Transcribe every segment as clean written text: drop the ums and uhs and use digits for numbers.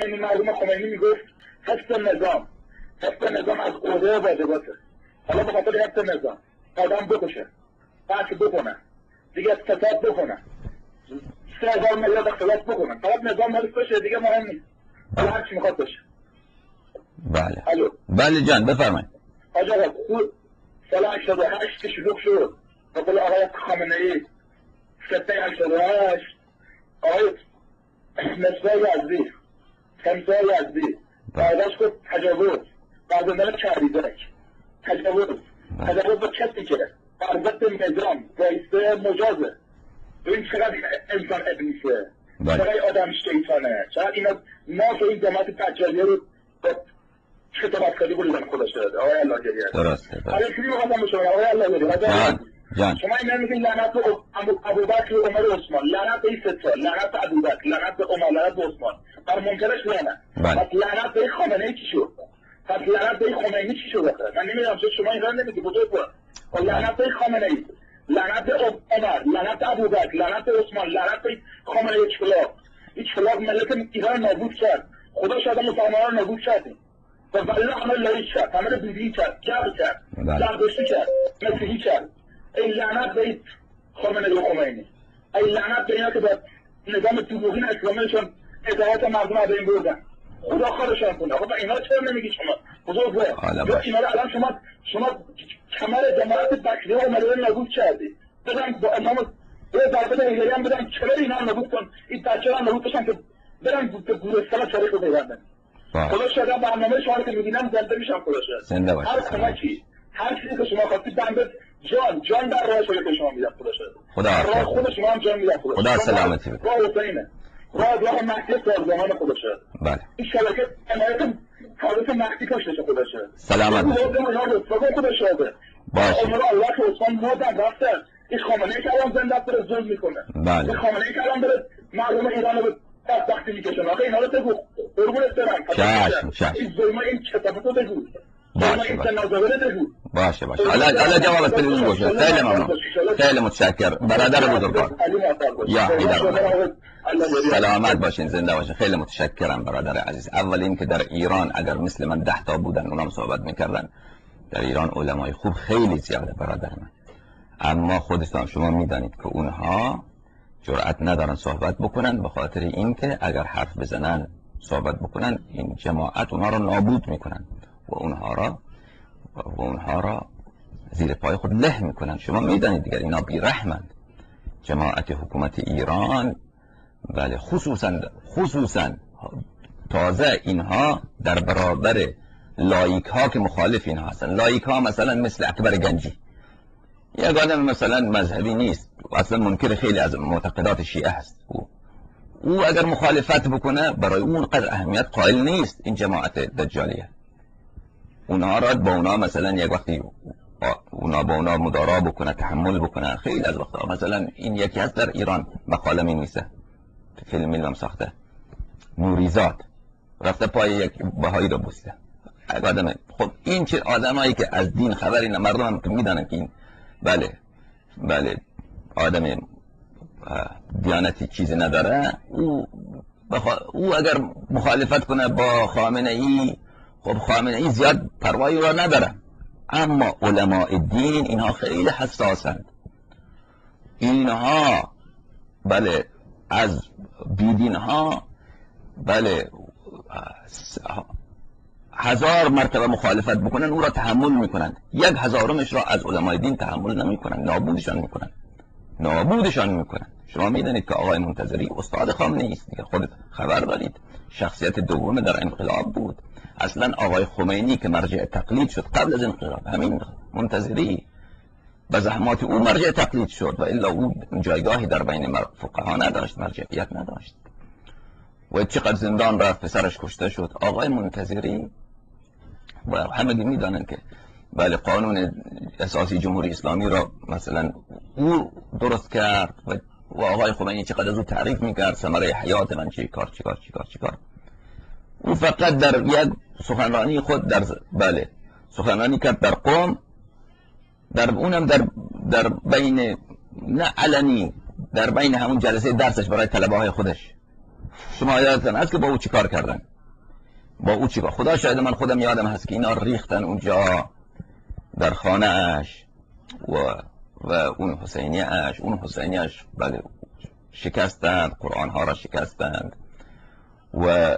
این مرحوم خمینی میگفت حفظ نظام از قوه واجباته. حالا به خاطر حفظ نظام آدم بکشه، قتل بکنن، دیگه فساد بکنن، 3000 میلیارد اختلاف بکنن، فقط نظام حفظ بشه، دیگه مهم نیست. حالا هر چی میخواد بشه. بله. الو. بله جان بفرمایید. آقا سال 88 که شروع شد به قول آقای خامنه‌ای سپه 88 آقای مصباح یزدی تمساح یزدی بعدش گفت تجاوز بعد کردیدک تجاوز با کسی که برزد نظام بایسته مجازه. ببین چقدر انسان ابلیسه، چقدر آدم شیطانه، چقدر اینا ما که این جماعت دجالیه رو خطابت کردی بودن خدا شده. آقای الله جریه درسته. حالا چیزی می‌خواستم بشم آقای الله جریه جان شما اینا میگین لعنت به ابوبکر و عمر و عثمان، لعنت به این ستا، لعنت به ابوبکر، لعنت به عمر، لعنت به عثمان، بر منکرش لعنت. پس لعنت به خامنه‌ای چی شد؟ پس لعنت به خمینی چی شد؟ من نمیدونم چه شما اینا نمیگید بزرگوار. لعنت به خامنه‌ای، لعنت به عمر، لعنت به ابوبکر، لعنت به عثمان، لعنت به خامنه‌ای. اچلاق ملت ایران نابود کرد. خدا شاید مسلمانان نابود کرد. و والله همه لایق کرد، همه رو بیدین کرد، جبر کرد، زردشتی کرد، مسیحی کرد. ای لعنت به خامنه‌ای و خمینی، ای لعنت به اینا که با نظام دروغین اسلامیشون اطاعت مردم از این بردن. خدا خودشان کنه. خب اینا چرا نمیگی شما بزرگوار؟ اینا رو الان شما کمر جماعت بکری و ملل نابود کردی. بدن با امام به ضربه هیلری هم بدن چرا اینا نابود کن، این بچه‌ها هم نابود بشن که برن به گورستان چاله رو ببندن. خدا شاید برنامه شما رو که می‌بینم زنده میشم. خدا شاید زنده باشه. هر کمکی هر چیزی که شما خواستید بنده جان در راه شما که شما میدم. خدا شاید راه خود شما هم جان میدم. خدا سلامتی بده. راه حسینه، راه مهدی سازمان. خدا شاید بله این شبکه حمایت حالت مهدی کاشته شد. خدا شاید سلامت خدا شاید باشه. عمر الله که عثمان مردن رفتن. این خامنه‌ای که الان زنده داره ظلم میکنه. این خامنه‌ای که الان داره مردم ایران رو بدبختی میکشن. آخه اینا رو بگو قربونت برم. این ظلم این کتابتو بگو. باشه حالا جواب تلویزیون باشه. خیلی ممنون، خیلی متشکر برادر بزرگوار. یا حیدر سلامت باشین، زنده باشین. خیلی متشکرم برادر عزیز. اول این که در ایران اگر مثل من 10 تا بودن اونام صحبت میکردن. در ایران علمای خوب خیلی زیاده برادر من، اما خودتان شما میدانید که اونها جرأت ندارن صحبت بکنن به خاطر اینکه اگر حرف بزنن صحبت بکنن این جماعت اونها رو نابود میکنن و اونها را زیر پای خود له میکنن. شما میدانید دیگر اینا بیرحمند. جماعت حکومت ایران بله خصوصا تازه اینها در برابر لایک ها که مخالف اینها هستن. لایک ها مثلا مثل اکبر گنجی، یک آدم مثلا مذهبی نیست، اصلا منکر خیلی از معتقدات شیعه هست. او اگر مخالفت بکنه برای اون قدر اهمیت قائل نیست این جماعت دجالیه. اونها را با اونها مثلا یک وقتی اونا با اونا مدارا بکنه، تحمل بکنه. خیلی از وقتا مثلا این یکی هست در ایران مقاله می‌نویسه، فیلم ساخته، نوریزاد رفته پای یک بهایی رو بوسته. آدم خب این چه آدمایی که از دین خبری نه، مردم هم که میدونن که این بله آدم دیانتی چیزی نداره. او اگر مخالفت کنه با خامنه‌ای، خب خامنه‌ای زیاد پروایی را نداره، اما علماء دین اینها خیلی حساسند. اینها بله از بیدین ها بله 1000 مرتبه مخالفت بکنن او را تحمل میکنن، 1000مش را از علماء دین تحمل نمیکنن، نابودشان میکنن. شما میدونید که آقای منتظری استاد خامنه‌ای است دیگه، خودت خبر دارید، شخصیت دوم در انقلاب بود. اصلا آقای خمینی که مرجع تقلید شد قبل از انقلاب همین منتظری به زحمات او مرجع تقلید شد، و الا او جایگاهی در بین فقها نداشت، مرجعیت نداشت و چقدر زندان رفت، پسرش کشته شد. آقای منتظری و همه میدانن که بله قانون اساسی جمهوری اسلامی را مثلا او درست کرد و آقای خمینی چقدر از او تعریف میکرد، ثمره حیات من چی کار. او فقط در یک سخنرانی خود در سخنرانی کرد در قم، در اونم در بین نه علنی، در بین همون جلسه درسش برای طلبه های خودش. شما یادتون هست که با او چی کار کردن؟ با او چیکار؟ خدا شاید من خودم یادم هست که اینا ریختن اونجا در خانه اش و اون حسینی اش بله شکستند، قرآن ها را شکستند و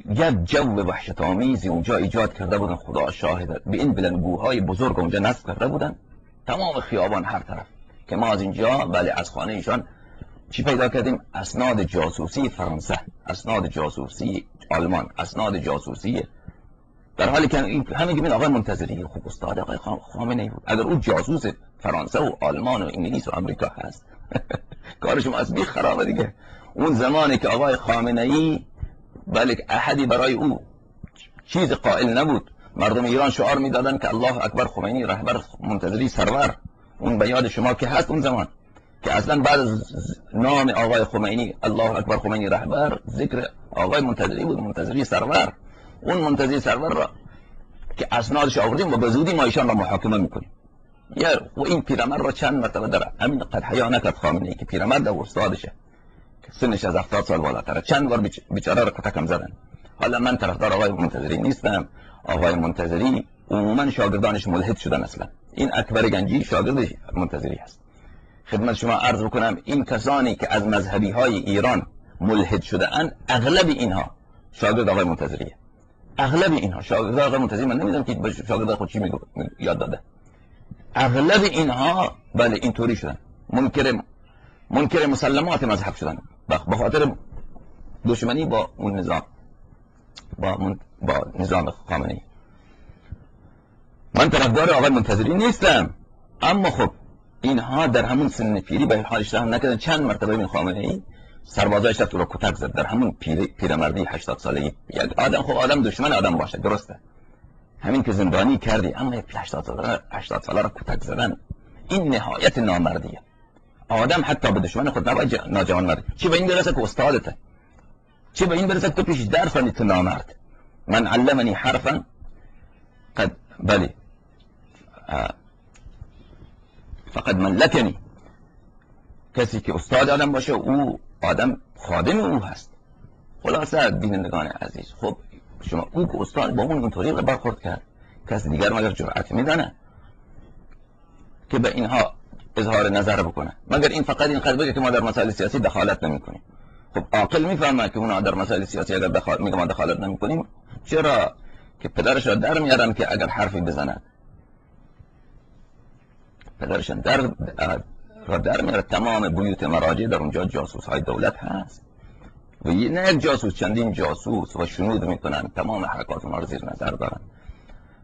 یک جو وحشت آمیزی اونجا ایجاد کرده بودن. خدا شاهد، به این بلندگوهای بزرگ اونجا نصب کرده بودن، تمام خیابان هر طرف، که ما از اینجا بله از خانه ایشان چی پیدا کردیم؟ اسناد جاسوسی فرانسه، اسناد جاسوسی آلمان، اسناد جاسوسی، در حالی که همین که آقای منتظری خب استاد آقای خامنه‌ای بود. اگر او جاسوس فرانسه و آلمان و انگلیس و آمریکا هست کارش از بیخ خرابه دیگه. اون زمانی که آقای خامنه‌ای بله احدی برای او چیز قائل نبود، مردم ایران شعار میدادن که الله اکبر خمینی رهبر، منتظری سرور. اون به یاد شما که هست اون زمان که اصلا بعد از نام آقای خمینی الله اکبر خمینی رهبر ذکر آقای منتظری بود، منتظری سرور. اون منتظری سرور را که اسنادش آوردیم و به زودی ما ایشان را محاکمه میکنیم. و این پیرمرد را چند مرتبه در همین قد حیا نکرد خامنه‌ای که پیرمرد و استادشه که سنش از 70 سال بالاتره، چند بار بیچاره را کتکم زدن. حالا من طرفدار آقای منتظری نیستم. آقای منتظری عموما شاگردانش ملحد شدن. اصلا این اکبر گنجی شاگرد منتظری هست. خدمت شما عرض بکنم این کسانی که از مذهبی های ایران ملحد شده اند، اغلب اینها شاگرد آقای منتظریه. اغلب اینها شاگرد آقای منتظری، من نمیدونم که شاگرد خود چی یاد داده. اغلب اینها بله اینطوری شدن، منکر مسلمات مذهب شدن به خاطر دشمنی با اون نظام، با نظام خامنه‌ای. من طرفدار آقای منتظری نیستم، اما خب اینها در همون سن پیری به حالش رحم نکردن. چند مرتبه این خامنه‌ای سربازایش رو کتک زد در همون پیرمردی 80 سالگی. یک آدم خب آدم دشمن آدم باشه، درسته، همین که زندانی کردی، اما یک 80 ساله را کتک زدن این نهایت نامردیه. آدم حتی به دشمن خود نباید ناجوان مرد. چه به این برسه که استادته، چه به این برسه که تو پیش درس کنی تو نامرد. من علمنی حرفا قد بله فقد ملکنی. کسی که استاد آدم باشه او آدم خادم او هست. خلاصه بینندگان عزیز، خب شما او که استاد با اون اینطوری برخورد کرد، کسی دیگر مگر جرأت میدانه که به اینها اظهار نظر بکنه؟ مگر این فقط این بگه که ما در مسائل سیاسی دخالت نمی‌کنیم. خب عاقل میفهمه که اونا در مسائل سیاسی اگر میگه ما دخالت نمی‌کنیم، چرا که پدرش را در میارن که اگر حرفی بزنه پدرشان در میاره. تمام بیوت مراجع در اونجا جاسوس های دولت هست و نه یک جاسوس، چندین جاسوس و شنود میکنن، تمام حرکات اونها رو زیر نظر دارن.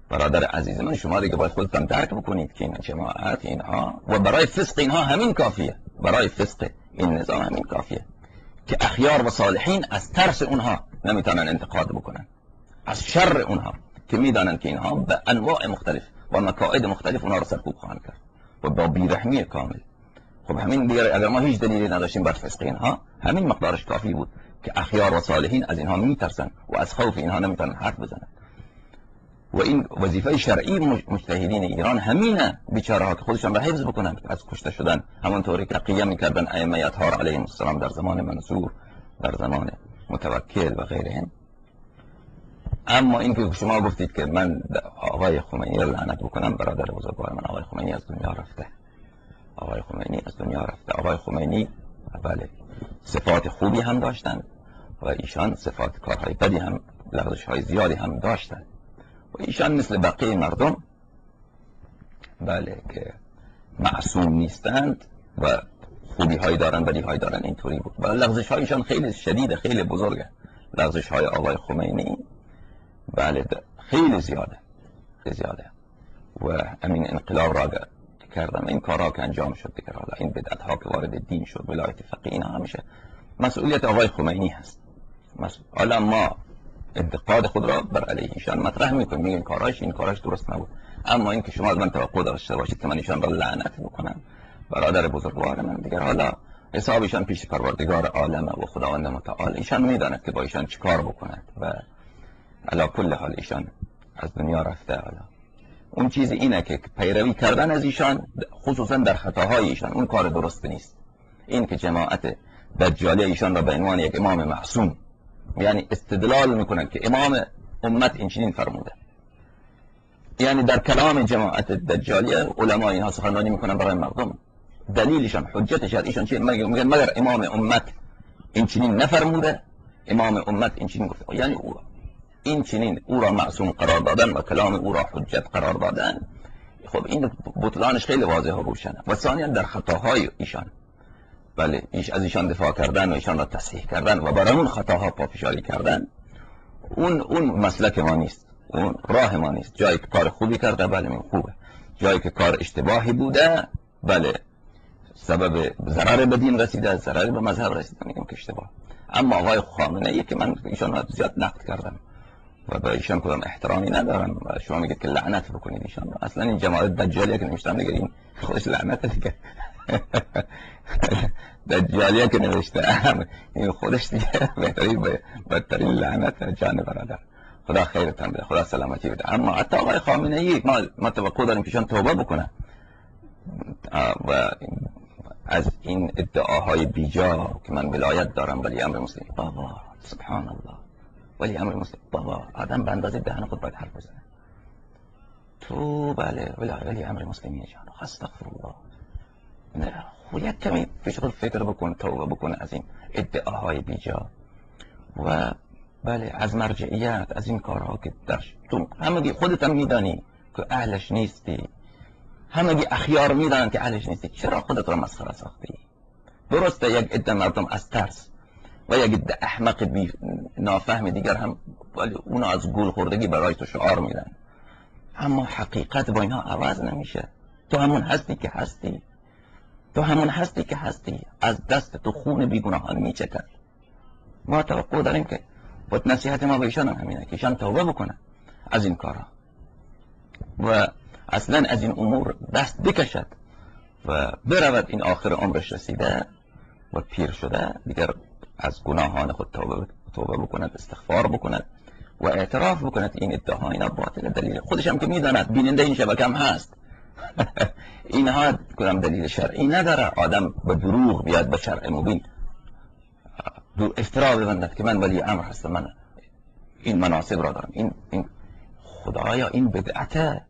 برادر عزیز من، شما دیگه باید خودتان درک بکنید که این جماعت اینها و برای فسق اینها همین کافیه، برای فسق این نظام همین کافیه که اخیار و صالحین از ترس اونها نمیتونن انتقاد بکنن، از شر اونها که میدانن که اینها به انواع مختلف و مکائد مختلف اونها رو سرکوب خواهند کرد و با بیرحمی کامل. خب همین دیگر اگر ما هیچ دلیلی نداشتیم بر فسق اینها، همین مقدارش کافی بود که اخیار و صالحین از اینها میترسن و از خوف اینها نمیتونن حرف بزنن. و این وظیفه شرعی مجتهدین ایران همینه، بیچاره ها که خودشان را حفظ بکنن از کشته شدن، همونطوری که قیام میکردن ائمه اطهار علیهم السلام در زمان منصور، در زمان متوکل و غیرهم. اما این که شما گفتید که من آقای خمینی را لعنت بکنم، برادر بزرگوار من، آقای خمینی از دنیا رفته. آقای خمینی از دنیا رفته. آقای خمینی بله صفات خوبی هم داشتن و ایشان صفات کارهای بدی هم، لغزش‌های زیادی هم داشتن و ایشان مثل بقیه مردم بله که معصوم نیستند و خوبی هایی دارن بدی هایی دارن، اینطوری بود. و لغزش هایشان خیلی شدیده، خیلی بزرگه. لغزش های آقای خمینی بله خیلی زیاده، خیلی زیاده. و همین انقلاب را کردن، این کارها که انجام شد دیگر، حالا این بدعت ها که وارد دین شد، ولایت فقیه، اینا همیشه مسئولیت آقای خمینی هست. حالا ما انتقاد خود را بر علیه ایشان مطرح میکنیم، میگیم این کاراش درست نبود، اما این که شما از من توقع داشته باشید که من ایشان را لعنت بکنم، برادر بزرگوار من، دیگر حالا حسابشان پیش پروردگار عالم و خداوند متعال، ایشان میداند که با ایشان چیکار بکند و علی کل حال ایشان از دنیا رفته. حالا اون چیز اینه که پیروی کردن از ایشان خصوصا در خطاهای ایشان اون کار درست نیست. این که جماعت دجالی ایشان را به عنوان یک امام معصوم یعنی استدلال میکنن که امام امت این چنین فرموده. یعنی در کلام جماعت دجالیه علما اینها سخنرانی میکنن برای مردم، دلیلشان حجت شرعیشان چیه؟ میگن مگر امام امت این چنین نفرموده، امام امت این چنین گفته، یعنی این چنین او را معصوم قرار دادن و کلام او را حجت قرار دادن. خب این بطلانش خیلی واضح و روشنه. و ثانیا در خطاهای ایشان، بله از ایشان دفاع کردن و ایشان را تصحیح کردن و برای اون خطاها پافشاری کردن، اون مسلک ما نیست، اون راه ما نیست. جایی که کار خوبی کرده بله این خوبه، جایی که کار اشتباهی بوده بله سبب ضرر به دین رسیده، ضرر به مذهب رسیده، میگم که اشتباه. اما آقای خامنه ای که من ایشان را زیاد نقد کردم و به ایشان کدام احترامی ندارم و شما میگید که لعنت بکنید ایشان را. اصلا این جماعت دجالیه که نوشتم دیگه این خودش لعنت دیگه. دجالیه که نوشته این خودش دیگه بدترین لعنت. جان برادر خدا خیرتان بده، خدا سلامتی بده. اما حتی آقای خامنه ای ما توقع داریم که ایشان توبه بکنه و از این ادعاهای بیجا که من ولایت دارم ولی امر مسلم، بابا سبحان الله، ولی امر مسلم بابا آدم به اندازه دهن خود باید حرف بزنه. تو بله ولی امر مسلمی جان استغفر الله. نه یک کمی پیش خود فکر بکن، توبه بکن از این ادعاهای بیجا و بله از مرجعیت، از این کارها که تو همگی خودت هم میدانی که اهلش نیستی، همگی اخیار میدانن که اهلش نیستی، چرا خودت را مسخره ساختی؟ درسته یک عده مردم از ترس و یک عده احمق بی نافهم دیگر هم ولی اونا از گول خوردگی برای تو شعار میدن، اما حقیقت با اینا عوض نمیشه. تو همون هستی که هستی، تو همون هستی که هستی، از دست تو خون بیگناهان میچکن. ما توقع داریم که با نصیحت ما به ایشان همینه که ایشان توبه بکنن از این کارها و اصلا از این امور دست بکشد و برود. این آخر عمرش رسیده و پیر شده دیگر، از گناهان خود توبه بکند، استغفار بکند و اعتراف بکند این ادعاها اینا باطل. دلیل خودش هم که میداند، بیننده این شبکه هم هست. اینها کدام دلیل شرعی نداره آدم به دروغ بیاد به شرع مبین افترا ببندد که من ولی امر هستم، من این مناسب را دارم. این خدایا این بدعته،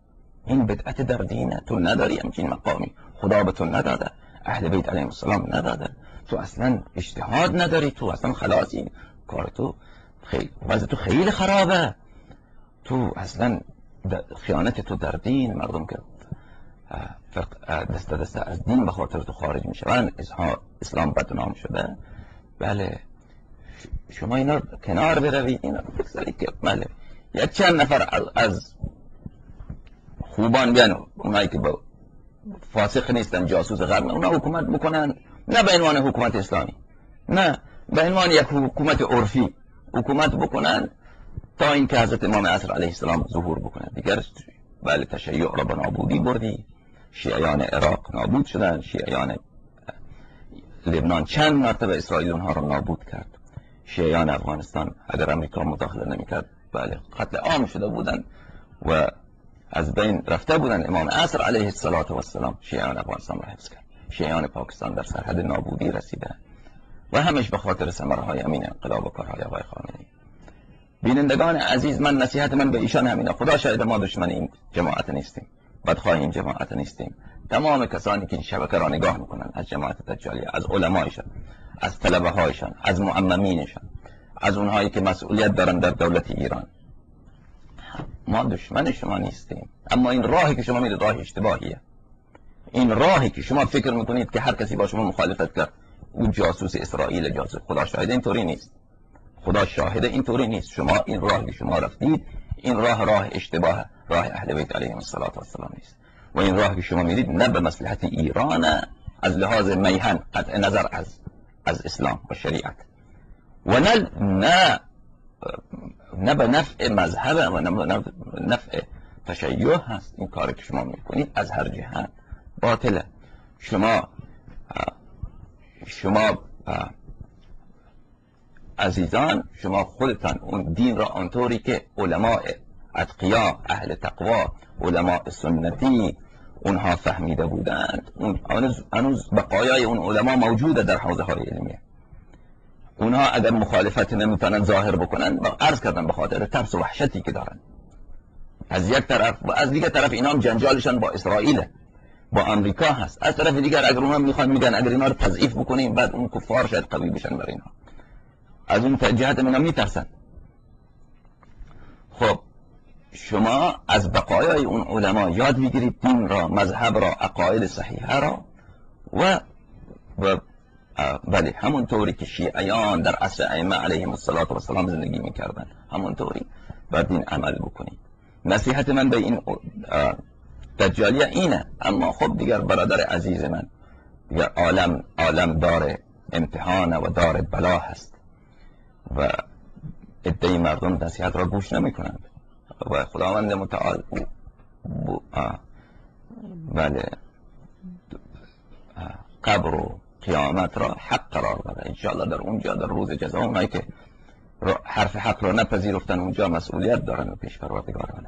این بدعت در دینه. تو نداری همچین مقامی، خدا به تو نداده، اهل بیت علیهم السلام نداده، تو اصلا اجتهاد نداری، تو اصلا خلاصی، کار تو خیلی وضع تو خیلی خرابه، تو اصلا خیانت تو در دین، مردم که دست از دین به خاطر تو خارج میشن، اسلام بدنام شده. بله شما اینا کنار بروید، اینا بگذارید که بله یک چند نفر از خوبان بیان، اونایی که با فاسق نیستن، جاسوس غرب، اونا حکومت بکنن، نه به عنوان حکومت اسلامی، نه به عنوان یک حکومت عرفی حکومت بکنن تا این که حضرت امام عصر علیه السلام ظهور بکنن. دیگر بله تشیع را به نابودی بردی، شیعیان عراق نابود شدن، شیعیان لبنان چند مرتبه اسرائیل اونها را نابود کرد، شیعیان افغانستان اگر امریکا مداخله نمیکرد بله قتل عام شده بودن و از بین رفته بودن. امام عصر علیه السلام شیعیان افغانستان را حفظ کرد، شیعیان پاکستان در سرحد نابودی رسیدن و همش به خاطر ثمرهای امین انقلاب و کارهای آقای خامنه‌ای. بینندگان عزیز، من نصیحت من به ایشان همینه. خدا شاهد ما دشمن این جماعت نیستیم، بدخواه این جماعت نیستیم. تمام کسانی که این شبکه را نگاه میکنن، از جماعت دجالیه، از علمایشان، از طلبه هایشان، از معممینشان، از اونهایی که مسئولیت دارن در دولت ایران، ما دشمن شما نیستیم. اما این راهی که شما میرید راه اشتباهیه. این راهی که شما فکر میکنید که هر کسی با شما مخالفت کرد او جاسوس اسرائیل، جاسوس، خدا شاهد اینطوری نیست. خدا شاهد اینطوری نیست. شما این راهی که شما رفتید، این راه اشتباه، راه اهل بیت علیهم السلام نیست. و این راهی که شما میرید نه به مصلحت ایران از لحاظ میهن، قطع نظر از اسلام و شریعت، و نه به نفع مذهب و نه به نفع تشیع هست. این کاری که شما میکنید از هر جهت باطله. شما عزیزان، شما خودتان اون دین را آنطوری که علماء اتقیا، اهل تقوا، علماء سنتی اونها فهمیده بودند، هنوز بقایای اون علما موجوده در حوزه های علمیه. اونها اگر مخالفت نمیتونن ظاهر بکنن، عرض کردم به خاطر ترس و وحشتی که دارن از یک طرف، و از دیگه طرف اینا هم جنجالشان با اسرائیل، با امریکا هست. از طرف دیگر اگر اونها میخوان میگن اگر اینا رو تضعیف بکنیم بعد اون کفار شاید قوی بشن برای اینا، از اون جهت اینا میترسن. خب شما از بقایای اون علما یاد بگیرید دین را، مذهب را، عقاید صحیحه را و بله همون طوری که شیعیان در عصر ائمه علیهم السلام زندگی میکردن همون طوری باید دین عمل بکنید. نصیحت من به این دجالیه اینه. اما خب دیگر برادر عزیز من، دیگر عالم دار امتحان و دار بلا هست و عده مردم نصیحت را گوش نمی کنند و خداوند متعال بله قبر و قیامت را حق قرار بده انشاءالله. در اونجا در روز جزا اونایی که حرف حق را نپذیرفتن اونجا مسئولیت دارن و پیش پروردگار.